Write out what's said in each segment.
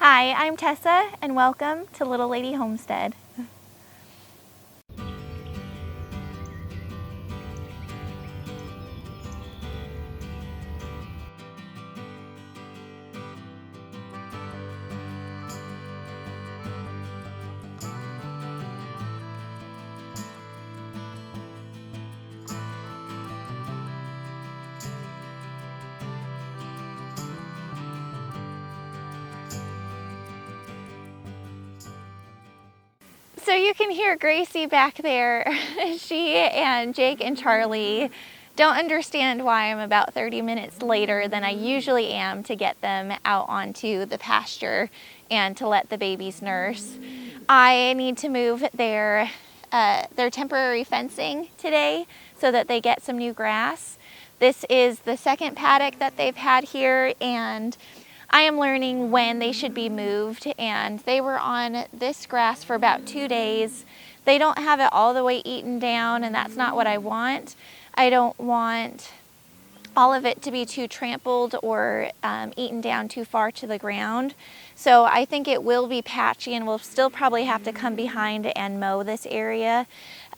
Hi, I'm Tessa, and welcome to Little Lady Homestead. So you can hear Gracie back there. She and Jake and Charlie don't understand why I'm about 30 minutes later than I usually am to get them out onto the pasture and to let the babies nurse. I need to move their temporary fencing today so that they get some new grass. This is the second paddock that they've had here, and I am learning when they should be moved, and they were on this grass for about 2 days. They don't have it all the way eaten down, and that's not what I want. I don't want all of it to be too trampled or eaten down too far to the ground. So I think it will be patchy, and we'll still probably have to come behind and mow this area.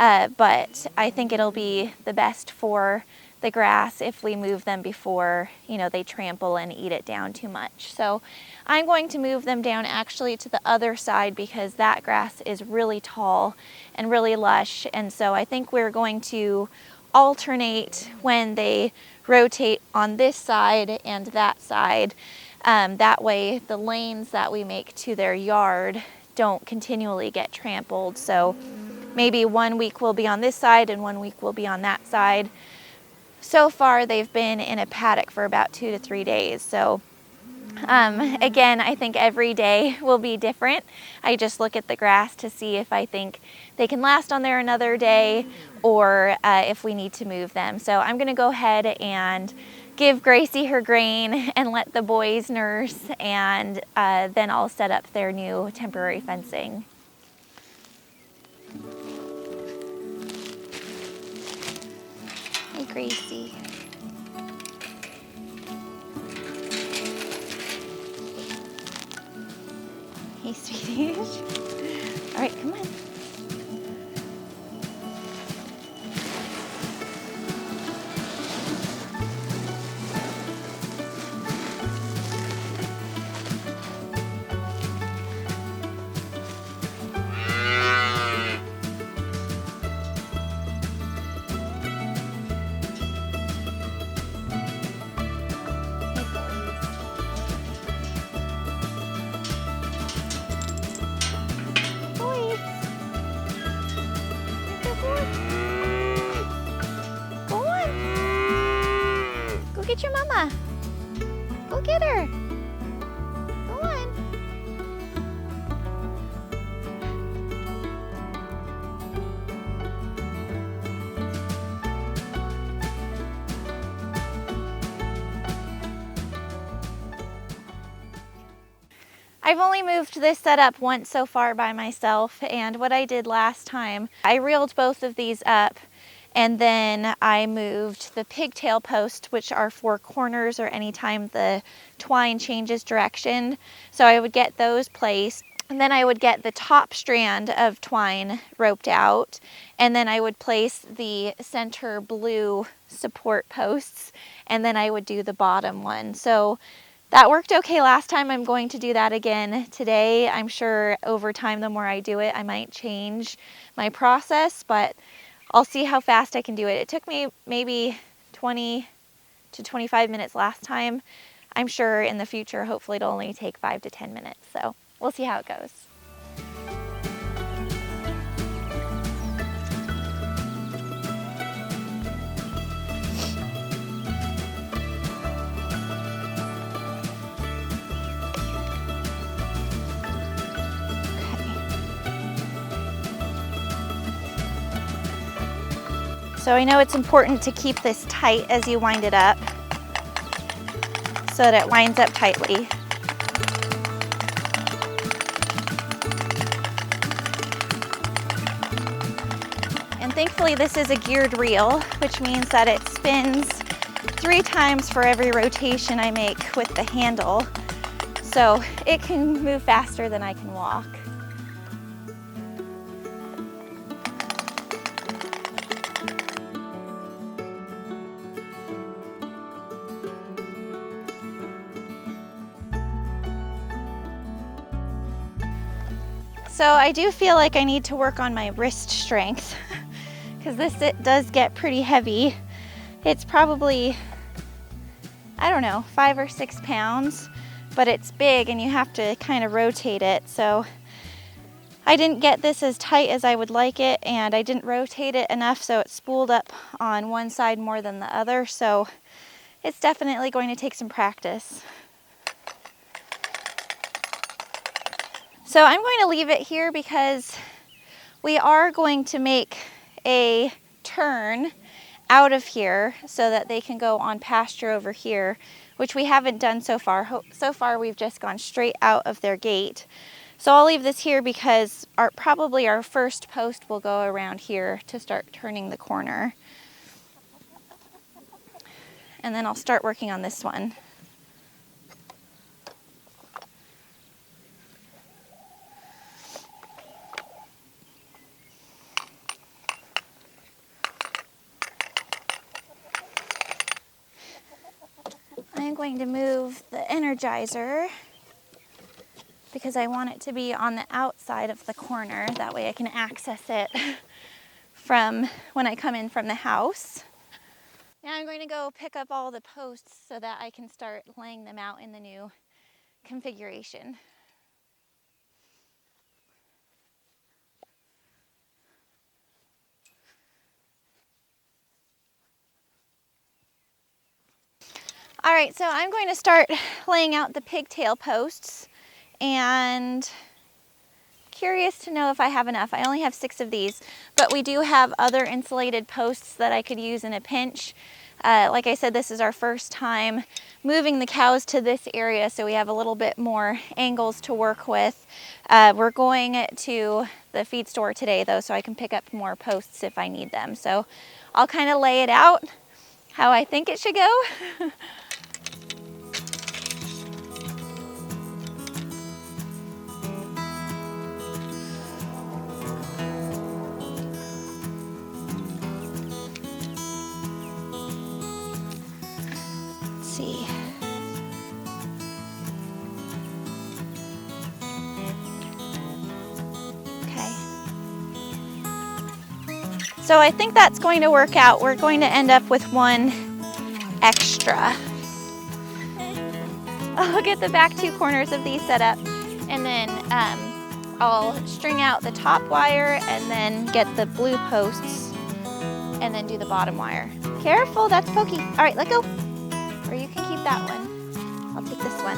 But I think it'll be the best for the grass if we move them before, they trample and eat it down too much. So I'm going to move them down actually to the other side because that grass is really tall and really lush. And so I think we're going to alternate when they rotate on this side and that side. That way the lanes that we make to their yard don't continually get trampled. So maybe 1 week will be on this side and 1 week will be on that side. So far they've been in a paddock for about 2 to 3 days. So again, I think every day will be different. I just look at the grass to see if I think they can last on there another day or if we need to move them. So I'm going to go ahead and give Gracie her grain and let the boys nurse, and then I'll set up their new temporary fencing. Hey, Gracie. Hey, sweetie. All right, come on. Get your mama. Go get her. Go on. I've only moved this setup once so far by myself, and what I did last time, I reeled both of these up, and then I moved the pigtail posts, which are for corners or anytime the twine changes direction. So I would get those placed, and then I would get the top strand of twine roped out, and then I would place the center blue support posts, and then I would do the bottom one. So that worked okay last time. I'm going to do that again today. I'm sure over time, the more I do it, I might change my process, but I'll see how fast I can do it. It took me maybe 20 to 25 minutes last time. I'm sure in the future, hopefully it'll only take 5 to 10 minutes. So we'll see how it goes. So I know it's important to keep this tight as you wind it up so that it winds up tightly. And thankfully this is a geared reel, which means that it spins 3 times for every rotation I make with the handle. so it can move faster than I can walk. So I do feel like I need to work on my wrist strength because it does get pretty heavy. It's probably, I don't know, 5 or 6 pounds, but it's big and you have to kind of rotate it. So I didn't get this as tight as I would like it, and I didn't rotate it enough so it spooled up on one side more than the other. So it's definitely going to take some practice. So I'm going to leave it here because we are going to make a turn out of here so that they can go on pasture over here, which we haven't done so far. So far we've just gone straight out of their gate. So I'll leave this here because probably our first post will go around here to start turning the corner. And then I'll start working on this one. I'm going to move the Energizer because I want it to be on the outside of the corner. That way I can access it from when I come in from the house. Now I'm going to go pick up all the posts so that I can start laying them out in the new configuration. All right, so I'm going to start laying out the pigtail posts, and curious to know if I have enough. I only have 6 of these, but we do have other insulated posts that I could use in a pinch. Like I said, this is our first time moving the cows to this area, so we have a little bit more angles to work with. We're going to the feed store today though, so I can pick up more posts if I need them. So I'll kind of lay it out how I think it should go. See. Okay. So I think that's going to work out. We're going to end up with one extra. I'll get the back 2 corners of these set up, and then I'll string out the top wire and then get the blue posts and then do the bottom wire. Careful, that's pokey. All right, let go. Or you can keep that one. I'll take this one.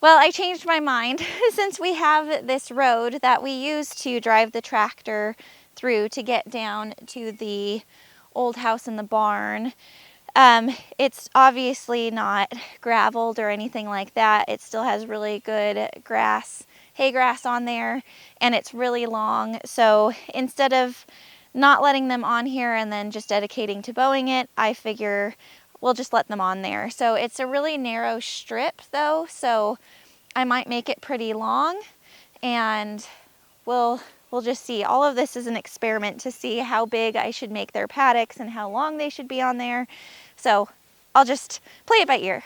Well, I changed my mind. Since we have this road that we use to drive the tractor through to get down to the old house in the barn, it's obviously not graveled or anything like that. It still has really good grass, hay grass on there, and it's really long. So instead of not letting them on here and then just dedicating to mowing it, I figure we'll just let them on there. So it's a really narrow strip though, so I might make it pretty long, and we'll just see. All of this is an experiment to see how big I should make their paddocks and how long they should be on there. So I'll just play it by ear.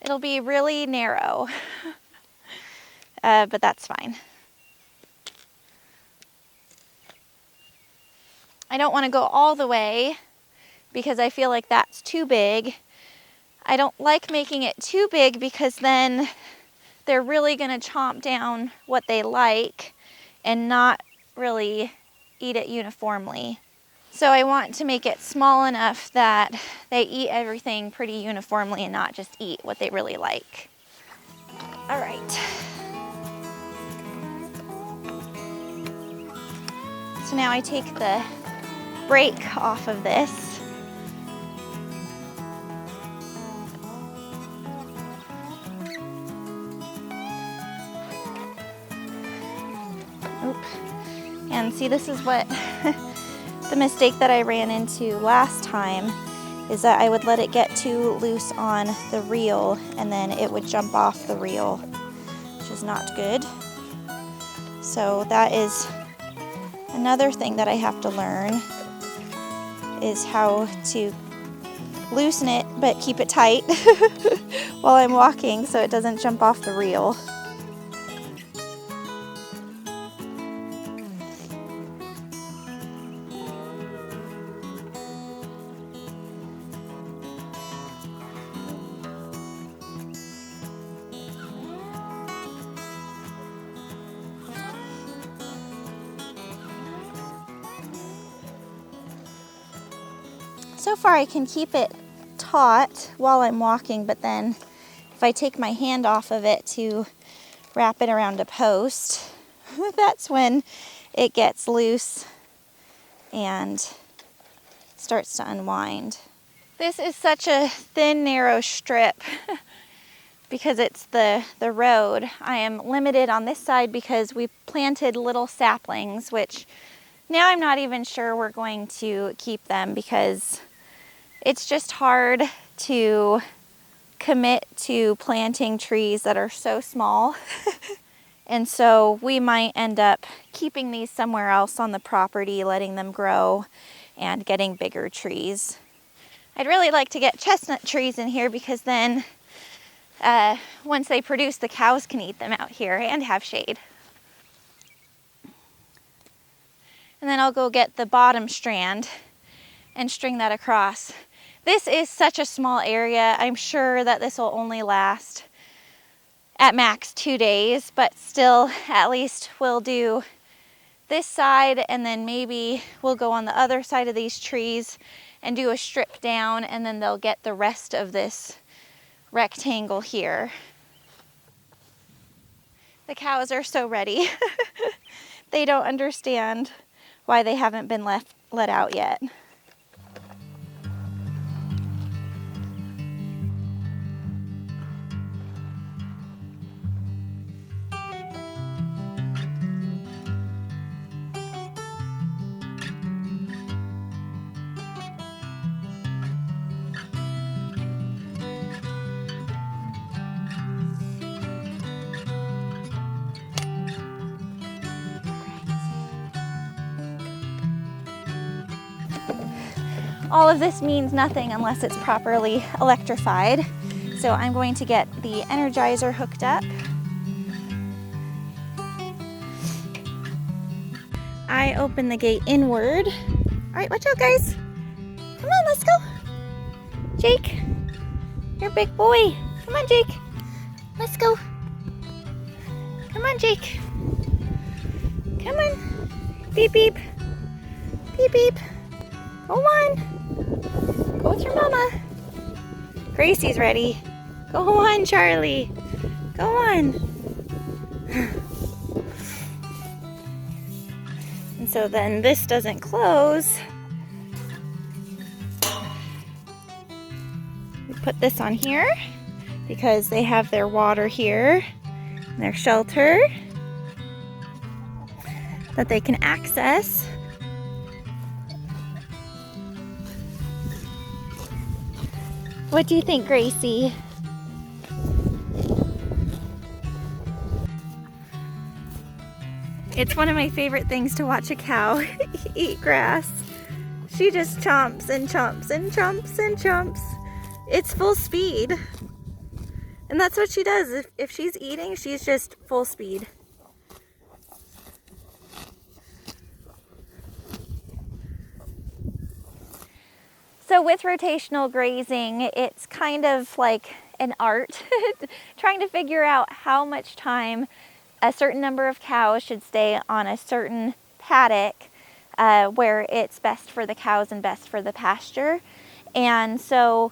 It'll be really narrow, but that's fine. I don't want to go all the way because I feel like that's too big. I don't like making it too big because then they're really going to chomp down what they like and not really eat it uniformly. So I want to make it small enough that they eat everything pretty uniformly and not just eat what they really like. All right. So now I take the brake off of this. Oop. And see, this is what the mistake that I ran into last time is that I would let it get too loose on the reel and then it would jump off the reel, which is not good. So that is another thing that I have to learn, is how to loosen it but keep it tight while I'm walking so it doesn't jump off the reel. So far I can keep it taut while I'm walking, but then if I take my hand off of it to wrap it around a post, that's when it gets loose and starts to unwind. This is such a thin, narrow strip because it's the road. I am limited on this side because we planted little saplings, which now I'm not even sure we're going to keep them because it's just hard to commit to planting trees that are so small. And so we might end up keeping these somewhere else on the property, letting them grow and getting bigger trees. I'd really like to get chestnut trees in here because then once they produce, the cows can eat them out here and have shade. And then I'll go get the bottom strand and string that across. This is such a small area. I'm sure that this will only last at max 2 days, but still at least we'll do this side and then maybe we'll go on the other side of these trees and do a strip down, and then they'll get the rest of this rectangle here. The cows are so ready. They don't understand why they haven't been let out yet. All of this means nothing unless it's properly electrified. So I'm going to get the Energizer hooked up. I open the gate inward. All right, watch out, guys. Come on, let's go. Jake, you're a big boy. Come on, Jake. Let's go. Come on, Jake. Come on. Beep, beep. Beep, beep. Go on. Go with your mama. Gracie's ready. Go on, Charlie. Go on. And so then this doesn't close. We put this on here because they have their water here and their shelter that they can access. What do you think, Gracie? It's one of my favorite things to watch a cow eat grass. She just chomps and chomps and chomps and chomps. It's full speed. And that's what she does. If she's eating, she's just full speed. So with rotational grazing, it's kind of like an art, trying to figure out how much time a certain number of cows should stay on a certain paddock where it's best for the cows and best for the pasture. And so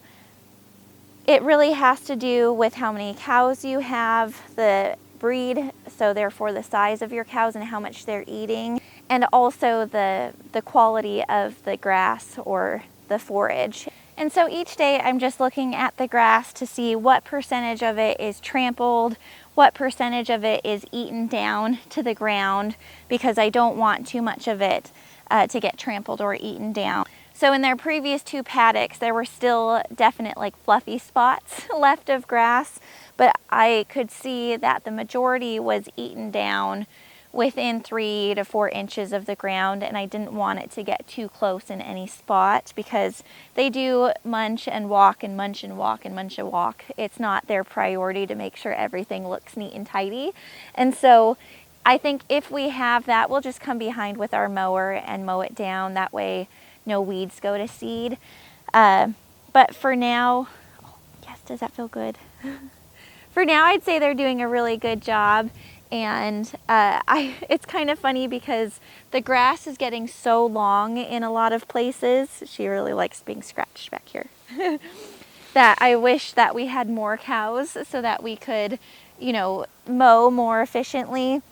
it really has to do with how many cows you have, the breed, so therefore the size of your cows and how much they're eating, and also the quality of the grass or the forage. And so each day I'm just looking at the grass to see what percentage of it is trampled, what percentage of it is eaten down to the ground, because I don't want too much of it to get trampled or eaten down. So in their previous 2 paddocks, there were still definite like fluffy spots left of grass, but I could see that the majority was eaten down within 3 to 4 inches of the ground, and I didn't want it to get too close in any spot because they do munch and walk and munch and walk and munch and walk. It's not their priority to make sure everything looks neat and tidy. And so I think if we have that, we'll just come behind with our mower and mow it down. That way no weeds go to seed. But for now, oh, yes, does that feel good? For now, I'd say they're doing a really good job. And it's kind of funny because the grass is getting so long in a lot of places. She really likes being scratched back here. That I wish that we had more cows so that we could, you know, mow more efficiently.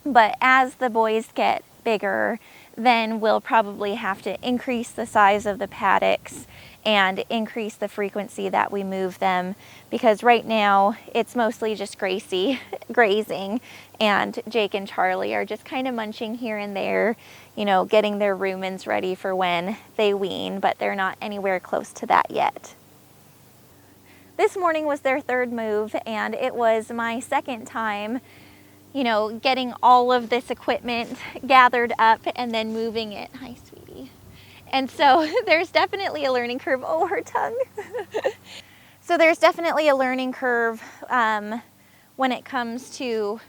But as the boys get bigger, then we'll probably have to increase the size of the paddocks and increase the frequency that we move them, because right now it's mostly just Gracie grazing, and Jake and Charlie are just kind of munching here and there, you know, getting their rumens ready for when they wean, but they're not anywhere close to that yet. This morning was their 3rd move, and it was my 2nd time, you know, getting all of this equipment gathered up and then moving it. Hi, sweetie. And so there's definitely a learning curve. Oh, her tongue. So there's definitely a learning curve when it comes to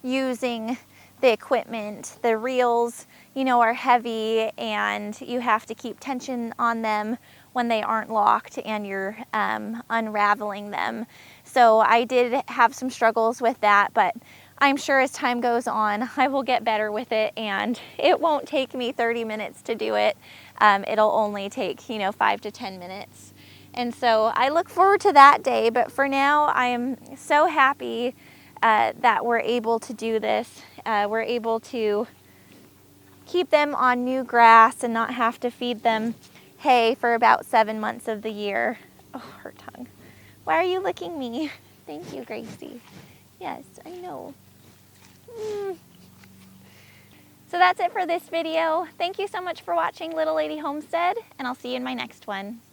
using the equipment. The reels, you know, are heavy and you have to keep tension on them when they aren't locked and you're unraveling them. So I did have some struggles with that, but I'm sure as time goes on, I will get better with it, and it won't take me 30 minutes to do it. It'll only take, you know, 5 to 10 minutes. And so I look forward to that day, but for now, I am so happy that we're able to do this. We're able to keep them on new grass and not have to feed them hay for about 7 months of the year. Oh, her tongue. Why are you licking me? Thank you, Gracie. Yes, I know. So that's it for this video. Thank you so much for watching Little Lady Homestead, and I'll see you in my next one.